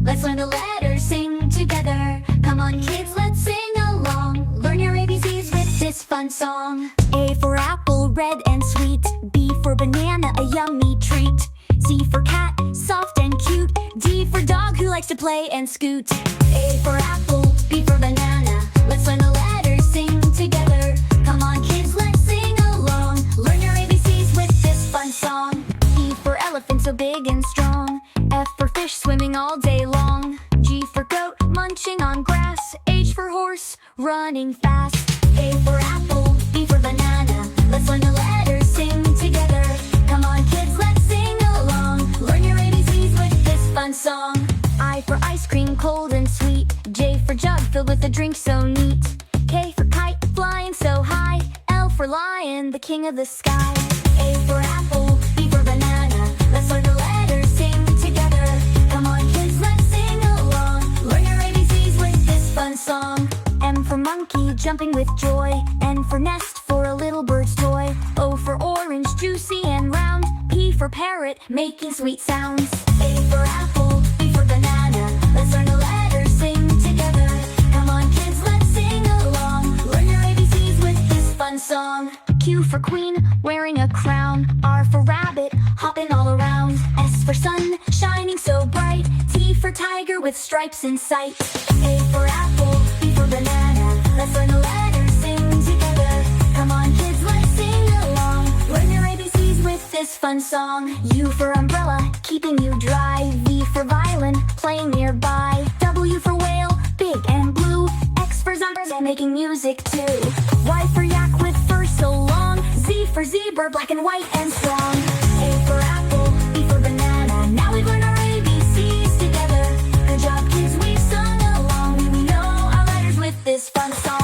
Let's learn the letters, sing together. Come on kids, let's sing along. Learn your ABCs with this fun song. A for apple, red and sweet. B for banana, a yummy treat. C for cat, soft and cute. D for dog who likes to play and scoot. A for apple, B for banana. Let's learn the letters, sing together. Come on kids, let's sing along. Learn your ABCs with this fun song. E for elephant, so big and strong. F for fish, swimming all day long. G for goat, munching on grass. H for horse, running fast. A for apple, B for banana. Let's learn the letters, sing together. Come on kids, let's sing along. Learn your ABCs with this fun song. I for ice cream, cold and sweet. J for jug, filled with a drink so neat. K for kite, flying so high. L for lion, the king of the sky. A for apple, B for banana. Let's learn the letters, sing together. Come on kids, let's sing along. Learn your ABCs with this fun song. M for monkey, jumping with joy. N for nest, for a little bird's toy. O for orange, juicy and round. P for parrot, making sweet sounds. A for apple, B for banana. Let's learn the letters, sing together. Come on kids, let's sing along. Learn your ABCs with this fun song. Q for queen, wearing a crown. R for rabbit, hopping all around. S for sun, shining so bright. T for tiger with stripes in sight. A for apple, B for banana. Let's learn the letters, sing together. Come on kids, let's sing along. Learn your ABCs with this fun song. U for umbrella, keeping you dry. V for violin, playing nearby. W for whale, big and blue. X for zebras and making music too. Y for yak with fur so long. Z for zebra, black and white and strong. A for apple, B for banana. Now we've learned our ABCs together. Good job kids, we've sung along. We know our letters with this fun song.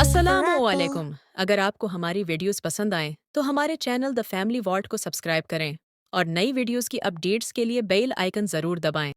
अस्सलामुअलैकुम। अगर आपको हमारी videos पसंद आएं तो हमारे channel the family vault को subscribe करें और नई वीडियोस की अपडेट्स के लिए बेल आइकन ज़रूर दबाएं।